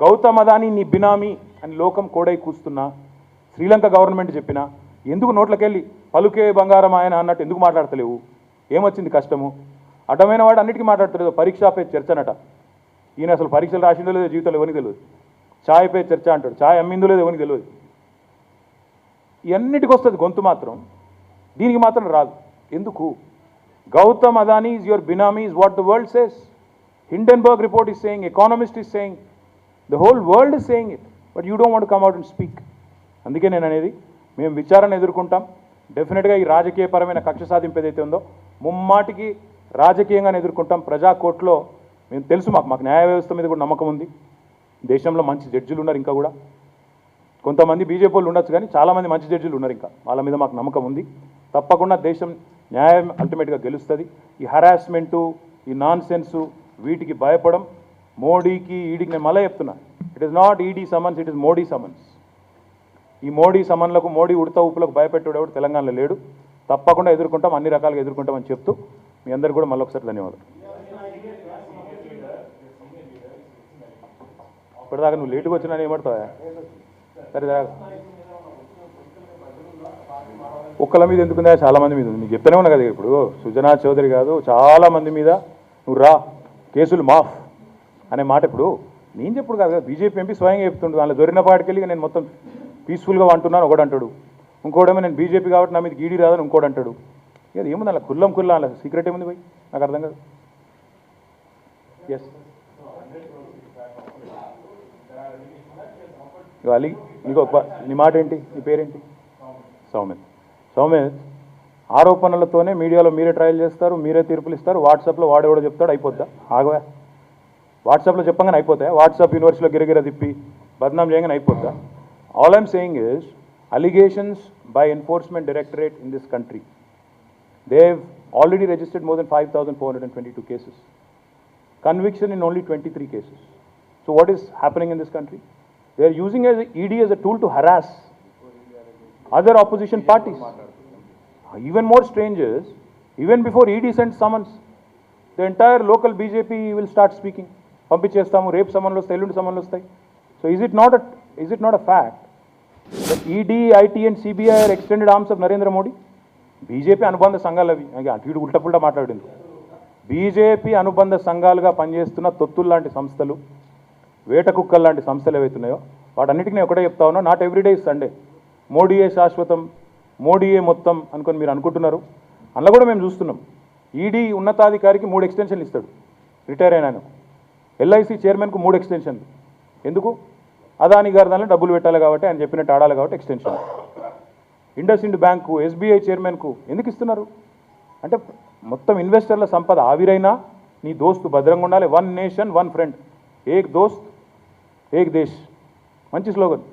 గౌతమ్ అదానీ నీ బినామీ అని లోకం కోడై కూస్తున్నా, శ్రీలంక గవర్నమెంట్ చెప్పినా ఎందుకు నోట్లకెళ్ళి పలుకే బంగారం ఆయన అన్నట్టు ఎందుకు మాట్లాడతలేవు? ఏమొచ్చింది కష్టము? అడ్డమైన వాడు అన్నిటికీ మాట్లాడతలేదు. పరీక్ష పే చర్చనట. ఈయన అసలు పరీక్షలు రాసిందో లేదో జీవితంలో ఎవరికి తెలియదు. ఛాయ్ పే చర్చ అంటాడు, ఛాయ్ అమ్మిందో లేదో ఎవరికి తెలియదు. ఇవన్నిటికి వస్తుంది గొంతు మాత్రం, దీనికి మాత్రం రాదు. ఎందుకు? Gautam Adani is your benami is what the world says. Hindenburg report is saying, Economist is saying, the whole world is saying it, but you don't want come out and speak. అందుకే నేను అనేది, మేము విచారణ ఎదుర్కొంటాం. డెఫినెట్గా ఈ రాజకీయపరమైన కక్ష సాధింపు ఏదైతే ఉందో ముమ్మాటికి రాజకీయంగానే ఎదుర్కొంటాం. ప్రజా కోర్టులో మేము తెలుసు, మాకు న్యాయ వ్యవస్థ మీద కూడా నమ్మకం ఉంది. దేశంలో మంచి జడ్జిలు ఉన్నారు, ఇంకా కూడా కొంతమంది బీజేపీ వాళ్ళు ఉండొచ్చు, కానీ చాలామంది మంచి జడ్జిలు ఉన్నారు, ఇంకా వాళ్ళ మీద మాకు నమ్మకం ఉంది. తప్పకుండా దేశం న్యాయం అల్టిమేట్గా గెలుస్తుంది. ఈ హరాస్మెంటు, ఈ నాన్ సెన్సు, వీటికి భయపడం మోడీకి ఈడీకి నేను మళ్ళీ చెప్తున్నా, it is not ED summons, it is Modi summons. ఈ మోడీ సమన్లకు, మోడీ ఉడత ఊపులకు భయపెట్టేవాడు తెలంగాణలో లేడు. తప్పకుండా ఎదుర్కొంటాం, అన్ని రకాలుగా ఎదుర్కొంటామని చెప్తూ మీ అందరికీ కూడా మళ్ళీ ఒకసారి ధన్యవాదాలు. ఇప్పటిదాకా నువ్వు లేటుగా వచ్చినా ఏమడతావా? సరే, ఒక్కల మీద ఎందుకుందా? చాలామంది మీద ఉంది. నీకు చెప్తూనే ఉన్నా కదా, ఇప్పుడు సుజనా చౌదరి కాదు, చాలామంది మీద నువ్వు రా కేసులు మాఫ్ అనే మాట ఇప్పుడు నేను చెప్పుడు కాదు కదా, బీజేపీ ఎంపీ స్వయంగా చెప్తుండు. వాళ్ళ దొరిన పాటికెళ్ళి నేను మొత్తం పీస్ఫుల్గా అంటున్నాను ఒకటి అంటాడు, ఇంకోటేమో నేను బీజేపీ కాబట్టి నా మీద గీడీ రాదని ఇంకోటి అంటాడు. ఇక ఏముంది అలా కుల్లం అలా సీక్రెట్ ఏముంది పోయి? నాకు అర్థం కాదు. ఎస్ అలీ, నీకు నీ మాట ఏంటి? నీ పేరేంటి? సౌమిత్. ఆరోపణలతోనే మీడియాలో మీరే ట్రయల్ చేస్తారు, మీరే తీర్పులు ఇస్తారు. వాట్సాప్లో వాడేవాడో చెప్తాడు, అయిపోద్దా? ఆగవా? వాట్సాప్లో చెప్పగానే అయిపోతాయి? వాట్సాప్ యూనివర్సిటీలో గిరగిర తిప్పి బద్నాం చేయగానే అయిపోద్దా? All I'm saying is, allegations by Enforcement Directorate in this country, they've already registered more than 5,422 cases. Conviction in only 23 cases. So what is happening in this country? They are using ED as a tool to harass other opposition parties. Even more strange is, even before ED sent summons, the entire local BJP will start speaking. పంపించేస్తాము, రేపు సమన్లు వస్తాయి, ఎల్లుండి సమన్లు వస్తాయి. So is it not a fact that ED, IT and CBI are extended arms of Narendra Modi? BJP అనుబంధ సంఘాలు అవి. అటు ఉల్టా మాట్లాడింది. బీజేపీ అనుబంధ సంఘాలుగా పనిచేస్తున్న తొత్తులు లాంటి సంస్థలు, వేట కుక్కలు లాంటి సంస్థలు ఏవైతున్నాయో వాటన్నిటికీ నేను ఒకటే చెప్తా ఉన్నా, నాట్ ఎవ్రీడే ఇస్ సండే. మోడీయే శాశ్వతం, మోడీయే మొత్తం అనుకొని మీరు అనుకుంటున్నారు. అందులో కూడా మేము చూస్తున్నాం, ఈడీ ఉన్నతాధికారికి 3 ఎక్స్టెన్షన్లు ఇస్తాడు రిటైర్ అయినాను. ఎల్ఐసి చైర్మన్కు 3 ఎక్స్టెన్షన్లు. ఎందుకు? అదానీ గారి దానిలో డబ్బులు పెట్టాలి కాబట్టి, ఆయన చెప్పినట్టు ఆడాలి కాబట్టి ఎక్స్టెన్షన్. ఇండస్ ఇండ్ బ్యాంకు, ఎస్బీఐ చైర్మన్కు ఎందుకు ఇస్తున్నారు అంటే, మొత్తం ఇన్వెస్టర్ల సంపద ఆవిరైనా నీ దోస్తు భద్రంగా ఉండాలి. 1 నేషన్ 1 ఫ్రెండ్, ఏక్ దోస్త్ ఏక్ దేశ్, మంచి స్లోగన్.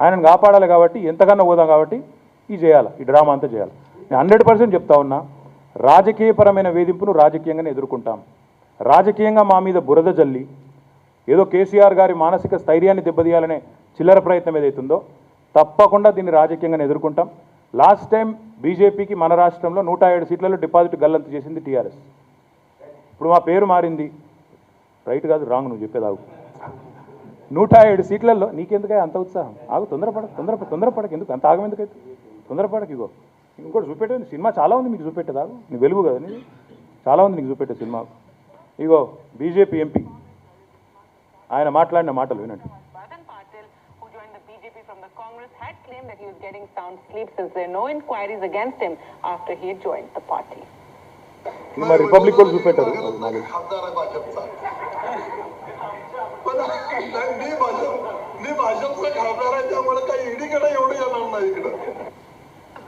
ఆయనను కాపాడాలి కాబట్టి, ఎంతకన్నా పోదాం కాబట్టి ఇది చేయాలి, ఈ డ్రామా అంతా చేయాలి. నేను 100% చెప్తా ఉన్నా, రాజకీయపరమైన వేధింపును రాజకీయంగానే ఎదుర్కొంటాం. రాజకీయంగా మా మీద బురద జల్లి ఏదో కేసీఆర్ గారి మానసిక స్థైర్యాన్ని దెబ్బతీయాలనే చిల్లర ప్రయత్నం ఏదైతుందో తప్పకుండా దీన్ని రాజకీయంగానే ఎదుర్కొంటాం. లాస్ట్ టైం బీజేపీకి మన రాష్ట్రంలో 107 సీట్లలో డిపాజిట్ గల్లంతు చేసింది టీఆర్ఎస్. ఇప్పుడు మా పేరు మారింది. రైట్ కాదు, రాంగ్ నువ్వు చెప్పేదాగు. 107 సీట్లలో నీకెందుకై అంత ఉత్సాహం? ఆగు, తొందరపడక ఎందుకు అంత ఆగం ఎందుకైతే? తొందరపడక. ఇగో ఇంకోటి చూపెట్టేది సినిమా చాలా ఉంది మీకు చూపెట్టేదాగు. నీ వెలుగు కదా, నీది చాలా ఉంది నీకు చూపెట్టే సినిమా. ఇగో బీజేపీ ఎంపీ ఆయన మాట్లాడిన మాటలు వినండి.
Had claimed that he was getting sound sleep since there are no inquiries against him after he had joined the party.
మరి రిపబ్లిక్ వాళ్ళు చూపెట్టారు.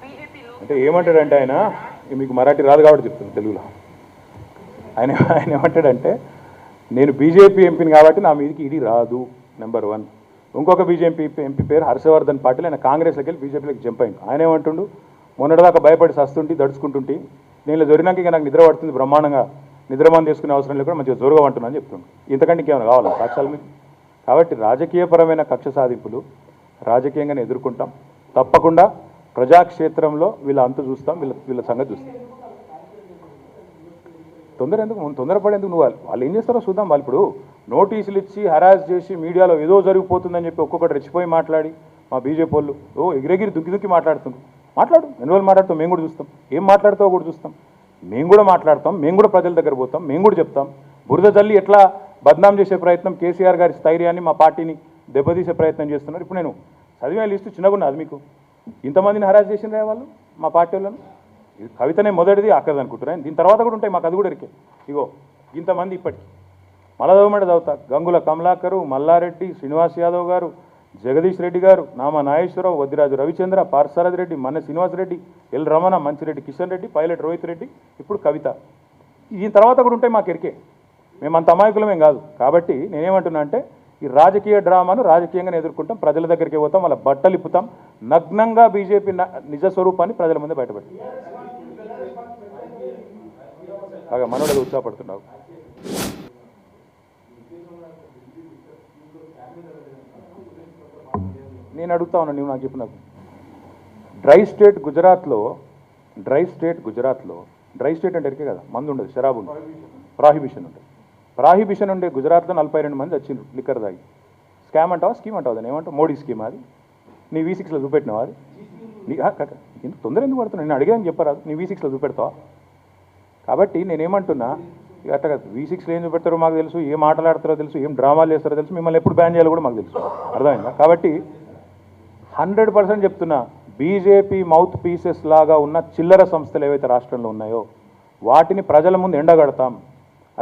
BJP
అంటే ఏమంటాడంటే ఆయన, మీకు మరాఠీ రాదు కాబట్టి చెప్తాను తెలుగులో. ఆయన ఆయన ఏమంటాడంటే, నేను బీజేపీ ఎంపీని కాబట్టి నా మీదకి ఈడీ రాదు, నెంబర్ 1. ఇంకొక బీజేపీ ఎంపీ పేరు హర్షవర్ధన్ పాటిల్, ఆయన కాంగ్రెస్లోకి వెళ్ళి బీజేపీలోకి జంప్ అయింది. ఆయన ఏమంటుండు, మొన్నటిదాకా భయపడి సస్తుంటే దడుచుకుంటుంటే నేను దొరినాక ఇక నాకు నిద్ర పడుతుంది, బ్రహ్మాండంగా నిద్రమాన్ తీసుకునే అవసరం లేకుండా మంచిగా జోరుగా అంటున్నా అని చెప్తుండు. ఇంతకంటే ఇంకేమైనా కావాలా సాక్ష్యాలు మీకు? కాబట్టి రాజకీయపరమైన కక్ష సాధింపులు రాజకీయంగానే ఎదుర్కొంటాం. తప్పకుండా ప్రజాక్షేత్రంలో వీళ్ళ అంతు చూస్తాం, వీళ్ళ సంగతి చూస్తాం. తొందరపడేందుకు నువ్వు వాళ్ళు ఏం చేస్తారో చూద్దాం. వాళ్ళు ఇప్పుడు నోటీసులు ఇచ్చి హరాస్ చేసి మీడియాలో ఏదో జరిగిపోతుందని చెప్పి ఒక్కొక్కటి రెచ్చిపోయి మాట్లాడి మా బీజేపీ వాళ్ళు ఎగిరెగిరి దుక్కి మాట్లాడుతున్నారు. మాట్లాడు, ఎన్ని రోజులు మాట్లాడుతాం, మేము కూడా చూస్తాం. ఏం మాట్లాడుతావో కూడా చూస్తాం. మేము కూడా మాట్లాడతాం, మేము కూడా ప్రజల దగ్గర పోతాం, మేము కూడా చెప్తాం. బురద జల్లి ఎట్లా బద్నాం చేసే ప్రయత్నం, కేసీఆర్ గారి స్థైర్యాన్ని మా పార్టీని దెబ్బతీసే ప్రయత్నం చేస్తున్నారు. ఇప్పుడు నేను చదివే లిస్టు చిన్నగున్నా, అది మీకు ఇంతమందిని హరాస్ చేసినరే వాళ్ళు మా పార్టీ వాళ్ళను. ఇది కవితనే మొదటిది అక్కది అనుకుంటున్నాను. దీని తర్వాత కూడా ఉంటాయి, మాకు అది కూడా ఎరికే. ఇగో ఇంతమంది ఇప్పటికి మళ్ళా చదవతా: గంగుల కమలాకరు, మల్లారెడ్డి, శ్రీనివాస్ యాదవ్ గారు, జగదీష్ రెడ్డి గారు, నామా నాగేశ్వరరావు, వద్దిరాజు రవిచంద్ర, పార్సారథి రెడ్డి, మన్నె శ్రీనివాసరెడ్డి, ఎల్ రమణ, మంచిరెడ్డి కిషన్ రెడ్డి, పైలట్ రోహిత్ రెడ్డి, ఇప్పుడు కవిత. దీని తర్వాత కూడా ఉంటాయి, మాకు ఎరికే. మేమంత అమాయకులమేం కాదు. కాబట్టి నేనేమంటున్నా అంటే, ఈ రాజకీయ డ్రామాను రాజకీయంగానే ఎదుర్కొంటాం, ప్రజల దగ్గరికి పోతాం, వాళ్ళ బట్టలు ఇప్పుతాం, నగ్నంగా బీజేపీ నిజ స్వరూపాన్ని ప్రజల ముందే బయటపెడతాం. బాగా మనోడు ఉత్సాహపడుతున్నావు. నేను అడుగుతా ఉన్నా, నువ్వు నాకు చెప్పు. నాకు డ్రై స్టేట్ గుజరాత్లో డ్రై స్టేట్ అంటే ఎరికే కదా, మందు ఉండదు, షరాబు ఉండదు, ప్రాహిబిషన్ ఉంటుంది. ప్రాహిబిషన్ ఉండే గుజరాత్లో 42 మంది వచ్చిండ్రు లిక్కర్ తాగి. స్కామ్ అంటావా, స్కీమ్ అంటావా, దాన్ని ఏమంటావు? మోడీ స్కీమ్ అది. నీ V6లో చూపెట్టినావా అది? ఎందుకు తొందర ఎందుకు పడుతున్నావు? నేను అడిగాను చెప్పరాదు, నీ V6లో చూపెడతావా? కాబట్టి నేనేమంటున్నా, అట్టగా V6లో ఏం చూపెడతారో మాకు తెలుసు, ఏం మాట్లాడతారో తెలుసు, ఏం డ్రామాలు చేస్తారో తెలుసు, మిమ్మల్ని ఎప్పుడు బ్యాన్ చేయాలో కూడా మాకు తెలుసు. అర్థమైందా? కాబట్టి 100% చెప్తున్నా, బీజేపీ మౌత్ పీసెస్ లాగా ఉన్న చిల్లర సంస్థలు ఏవైతే రాష్ట్రంలో ఉన్నాయో వాటిని ప్రజల ముందు ఎండగడతాం.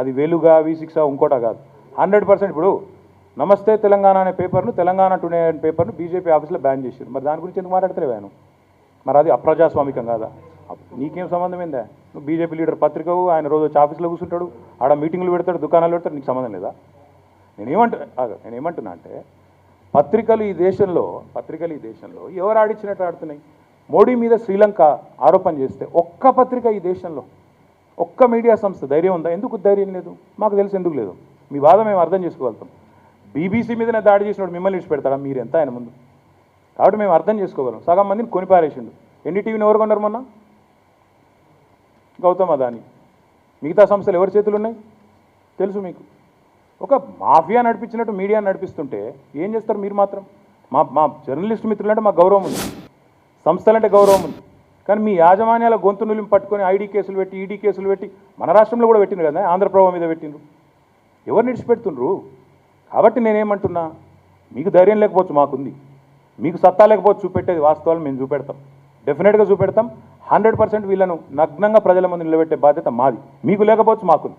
అది వెలుగా, V6 ఇంకోటా కాదు. 100%. ఇప్పుడు నమస్తే తెలంగాణ అనే పేపర్ను, తెలంగాణ టుడే అనే పేపర్ను బీజేపీ ఆఫీస్లో బ్యాన్ చేశారు. మరి దాని గురించి ఎందుకు మాట్లాడతలేవాను? మరి అది అప్రజాస్వామికం కాదా? నీకేం సంబంధం ఏందా? నువ్వు బీజేపీ లీడర్ పత్రికవు, ఆయన రోజు వచ్చి ఆఫీస్లో కూర్చుంటాడు, ఆడ మీటింగ్లు పెడతాడు, దుకాణాలు పెడతాడు, నీకు సంబంధం లేదా? నేనేమంటున్నా అంటే, పత్రికలు ఈ దేశంలో ఎవరు ఆడిచ్చినట్టు ఆడుతున్నాయి? మోడీ మీద శ్రీలంక ఆరోపణ చేస్తే ఒక్క పత్రిక ఈ దేశంలో, ఒక్క మీడియా సంస్థ ధైర్యం ఉందా? ఎందుకు ధైర్యం లేదు? మాకు తెలుసు ఎందుకు లేదు. మీ బాధ మేము అర్థం చేసుకోగలుగుతాం. బీబీసీ మీదనే దాడి చేసినప్పుడు మిమ్మల్ని విడిచిపెడతాడా? మీరు ఎంత ఆయన ముందు? కాబట్టి మేము అర్థం చేసుకోగలం. సగం మందిని కొనిపారేసిండు. ఎన్డీటీవీని ఎవరు కొన్నారు మొన్న? గౌతమ్ అదాని. మిగతా సంస్థలు ఎవరి చేతులు ఉన్నాయి తెలుసు మీకు. ఒక మాఫియా నడిపించినట్టు మీడియా నడిపిస్తుంటే ఏం చేస్తారు మీరు మాత్రం? మా జర్నలిస్ట్ మిత్రులంటే మాకు గౌరవం ఉంది, సంస్థలంటే గౌరవం ఉంది. కానీ మీ యాజమాన్యాల గొంతు నులింపు పట్టుకొని ఐడి కేసులు పెట్టి, ఈడీ కేసులు పెట్టి, మన రాష్ట్రంలో కూడా పెట్టిండ్రు కదా, ఆంధ్రప్రభ మీద పెట్టిండ్రు. ఎవరు నిడిచిపెడుతుండ్రు? కాబట్టి నేనేమంటున్నా, మీకు ధైర్యం లేకపోవచ్చు, మాకుంది. మీకు సత్తా లేకపోవచ్చు చూపెట్టేది, వాస్తవాలు మేము చూపెడతాం, డెఫినెట్గా చూపెడతాం. 100% వీళ్ళను నగ్నంగా ప్రజల ముందు నిలబెట్టే బాధ్యత మాది. మీకు లేకపోవచ్చు, మాకుంది.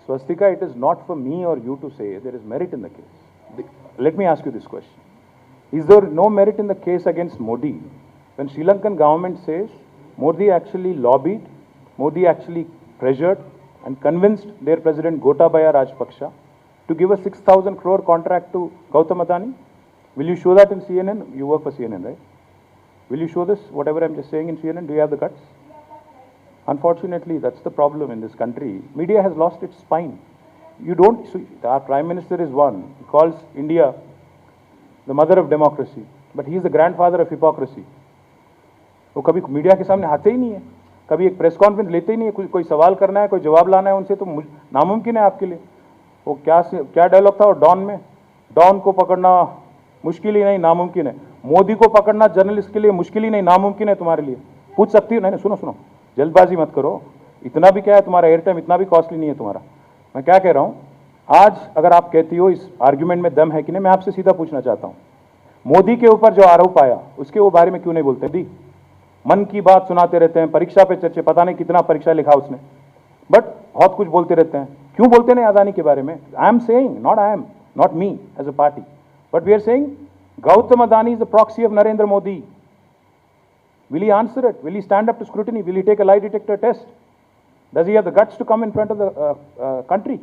Swastika, it is not for me or you to say there is merit in the case. Let me ask you this question. Is there no merit in the case against Modi when Sri Lankan government says Modi actually lobbied, Modi actually pressured and convinced their president Gotabaya Rajpaksha to give a 6,000 crore contract to Gautam Adani? Will you show that in CNN? You work for CNN, right? Will you show this, whatever I'm just saying, in CNN? Do you have the guts? Unfortunately, that's the problem in this country. Media has lost its spine. You don't, our Prime Minister is one. He calls India the mother of democracy, but he is the grandfather of hypocrisy. वो कभी media के सामने आते ही नहीं है, कभी एक press conference लेते ही नहीं है. कोई सवाल करना है, कोई जवाब लाना है उनसे, तो नामुमकिन है आपके लिए. वो क्या डायलॉग था वो डॉन में? डॉन को पकड़ना मुश्किल ही नहीं, नामुमकिन है. मोदी को पकड़ना जर्नलिस्ट के लिए मुश्किल ही नहीं, नामुमकिन है तुम्हारे लिए. पूछ सकती हो? नहीं, सुनो, जल्दबाजी मत करो. इतना भी क्या है तुम्हारा एयर टाइम, इतना भी कॉस्टली नहीं है तुम्हारा. मैं क्या कह रहा हूँ, आज अगर आप कहती हो इस आर्ग्यूमेंट में दम है कि नहीं, मैं आपसे सीधा पूछना चाहता हूँ, मोदी के ऊपर जो आरोप आया उसके वो बारे में क्यों नहीं बोलते? दी मन की बात सुनाते रहते हैं, परीक्षा पे चर्चे, पता नहीं कितना परीक्षा लिखा उसने. बट बहुत कुछ बोलते रहते हैं. क्यों बोलते नहीं अदानी के बारे में? I am saying, not me as a party, but we are saying Gautam Adani is the proxy of Narendra Modi. Will he answer it? Will he stand up to scrutiny? Will he take a lie detector test? Does he have the guts to come in front of the country?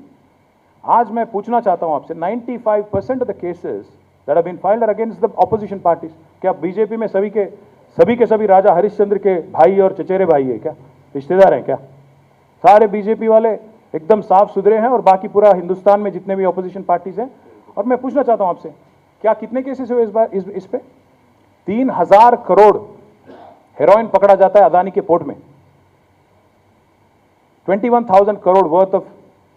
आज मैं पूछना चाहता हूं आपसे, 95% of the cases that have been filed are against the opposition parties. क्या BJP में सभी के सभी राजा हरिश्चंद्र के भाई और चचेरे भाई है क्या? रिश्तेदार हैं क्या? सारे बीजेपी वाले एकदम साफ सुथरे हैं और बाकी पूरा हिंदुस्तान में जितने भी ऑपोजिशन पार्टीज हैं. और मैं पूछना चाहता हूं आपसे, क्या कितने केसेस हुए इस बार इस पे? 3,000 करोड़ हेरोइन पकड़ा जाता है अदानी के पोर्ट में. 21,000 crore worth of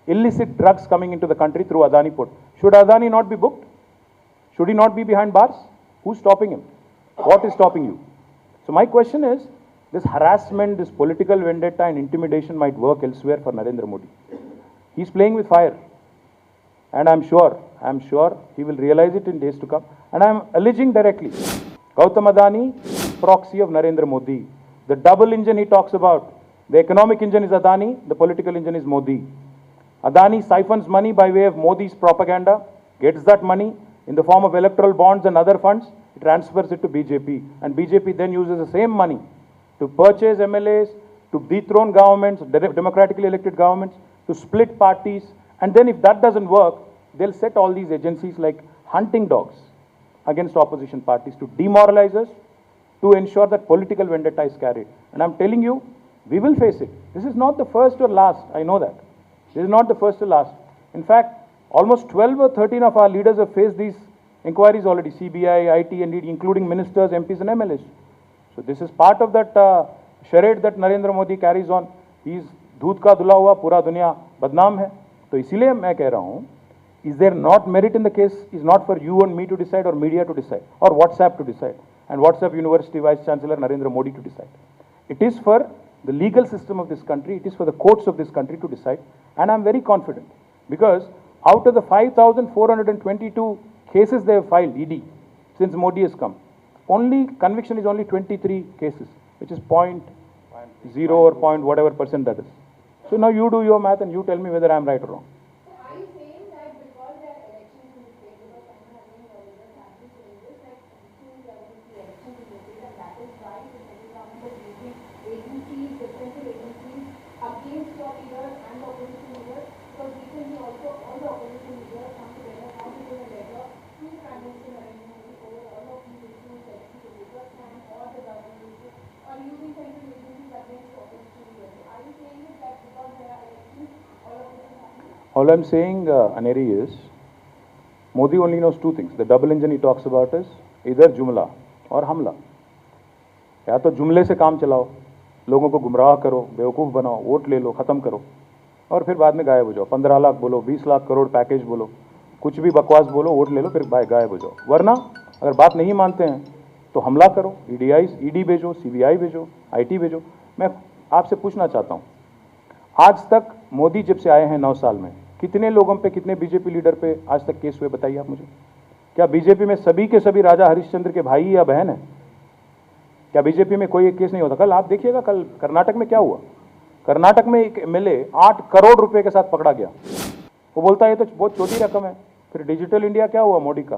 illicit drugs coming into the country through Adani port. Should Adani not be booked? Should he not be behind bars? Who's stopping him? What is stopping you? So my question is, this harassment, this political vendetta and intimidation might work elsewhere for Narendra Modi. He's playing with fire. And I'm sure he will realize it in days to come. And I'm alleging directly, Gautam Adani, proxy of Narendra Modi. The double engine he talks about, the economic engine is Adani, the political engine is Modi. Adani siphons money by way of Modi's propaganda, gets that money in the form of electoral bonds and other funds, transfers it to BJP. And BJP then uses the same money to purchase MLAs, to dethrone governments, democratically elected governments, to split parties. And then if that doesn't work, they'll set all these agencies like hunting dogs against opposition parties to demoralize us, to ensure that political vendetta is carried. And I'm telling you, we will face it. This is not the first or last, I know that. This is not the first or last. In fact, almost 12 or 13 of our leaders have faced these inquiries already, CBI, IT, and ED, including ministers, MPs and MLAs. So this is part of that charade that Narendra Modi carries on. He's दूध का धुला हुआ, पूरा दुनिया बदनाम है. तो इसीलिए मैं कह रहा हूँ, is there not merit in the case? Is not for you and me to decide or media to decide or WhatsApp to decide and WhatsApp University Vice Chancellor Narendra Modi to decide. It is for the legal system of this country, it is for the courts of this country to decide, and I'm very confident because out of the 5,422 cases they have filed, ED, since Modi has come, conviction is only 23 cases, which is 0.0 or point whatever percent that is. So now you do your math and you tell me whether I'm right or wrong.
Are you saying that because there are elections in the state, because China has been always happy saying this, like soon there will be elections in the state, and that is why the central government is using agencies, differential agencies against your leaders and the opposition leaders? Because recently also all the opposition leaders come together and given a letter to Prime Minister Narendra Modi over all of these issues that the leaders can or the government are using central agencies against the opposition leaders. So are you saying that because there are elections, all of this is happening?
All I'm saying, Aneri, is Modi only knows two things. The double engine he talks about is either Jumla or Hamla. या तो जुमले से काम चलाओ, लोगों को गुमराह करो, बेवकूफ़ बनाओ, वोट ले लो, ख़त्म करो और फिर बाद में गायब हो जाओ. 15 लाख बोलो, 20 लाख करोड़ पैकेज बोलो, कुछ भी बकवास बोलो, वोट ले लो, फिर गायब हो जाओ. वरना अगर बात नहीं मानते हैं तो हमला करो, ईडी भेजो, CBI भेजो, IT भेजो. मैं आपसे पूछना चाहता हूँ, आज तक मोदी जब से आए हैं 9 साल में, कितने लोगों पे, कितने बीजेपी लीडर पे आज तक केस हुए बताइए आप मुझे. क्या बीजेपी में सभी के सभी राजा हरिश्चंद्र के भाई या बहन है? क्या बीजेपी में कोई एक केस नहीं होता? कल आप देखिएगा, कल कर्नाटक में क्या हुआ. कर्नाटक में एक MLA 8 करोड़ रुपए के साथ पकड़ा गया. वो बोलता है ये तो बहुत छोटी रकम है. फिर डिजिटल इंडिया क्या हुआ मोदी का?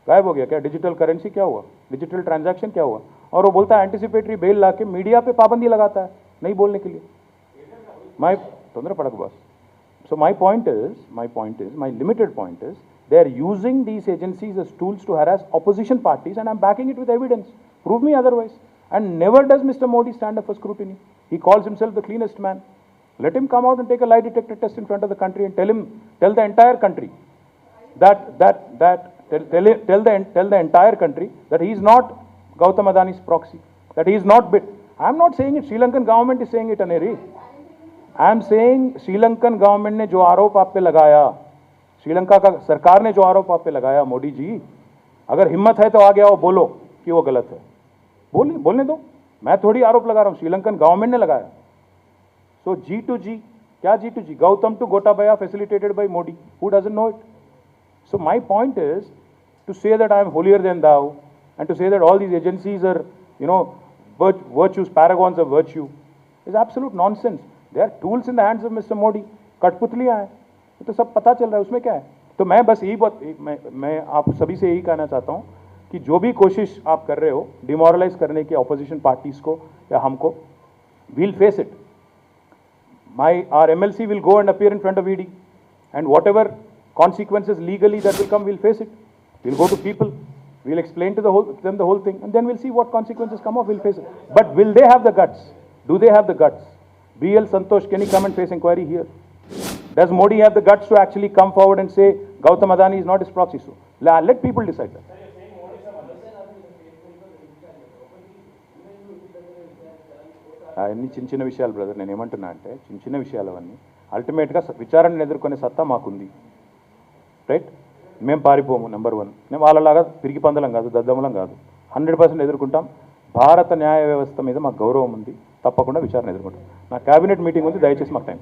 गायब हो गया. क्या डिजिटल करेंसी क्या हुआ? डिजिटल ट्रांजैक्शन क्या हुआ? और वो बोलता है एंटिसिपेटरी बेल ला के मीडिया पे पाबंदी लगाता है नहीं बोलने के लिए. So my limited point is, they are using these agencies as tools to harass opposition parties, and I'm backing it with evidence. Prove me otherwise. And never does Mr. Modi stand up for scrutiny. He calls himself the cleanest man. Let him come out and take a lie detector test in front of the country and tell the entire country that tell the entire country that he is not Gautam Adani's proxy, that he is not bit. I'm not saying it. Sri Lankan government is saying it, Aneri. I'm saying Sri Lankan government ने जो आरोप आप पे लगाया, श्रीलंका का सरकार ने जो आरोप आप पे लगाया, मोदी जी, अगर हिम्मत है तो आगे आओ, बोलो कि वो गलत है. बोलने दो. मैं थोड़ी आरोप लगा रहा हूँ, श्रीलंकन गवर्नमेंट ने लगाया. सो G2G, क्या G2G? Gautam to Gotabaya facilitated by Modi. Who doesn't know it? So my point is to say that I am holier than thou and to say that all these agencies are, virtues, paragons of virtue is absolute nonsense. They are tools in the hands of mister Modi, कठपुतलियाँ हैं, ये तो सब पता चल रहा है, उसमें क्या है। तो मैं बस यही मैं आप सभी से यही कहना चाहता हूँ कि जो भी कोशिश आप कर रहे हो डिमोरलाइज करने की अपोजिशन पार्टीज को या हमको, we'll face it. Our MLC will go and appear in front of ED, and whatever consequences legally that will come, we'll face it. We'll go to people, we'll explain to them the whole thing, and then we'll see what consequences come off, we'll face it. But will they have the guts? Do they have the guts? BL Santosh, can he come and face inquiry here? Does Modi have the guts to actually come forward and say Gautam Adani is not his proxy? So let people decide that. అన్ని చిన్న చిన్న విషయాలు brother, నేను ఏమంటున్నా అంటే చిన్న చిన్న విషయాలు అవన్నీ అల్టిమేట్గా విచారణను ఎదుర్కొనే సత్తా మాకుంది, రైట్? మేము పారిపోము, నెంబర్ 1. మేము వాళ్ళలాగా పిరికి పందలం కాదు, దద్దమలం కాదు, 100% ఎదుర్కొంటాం. భారత న్యాయ వ్యవస్థ మీద మాకు గౌరవం ఉంది, తప్పకుండా విచారణ ఎదుర్కొంటాం. నా క్యాబినెట్ మీటింగ్ ఉంది, దయచేసి మాకు టైం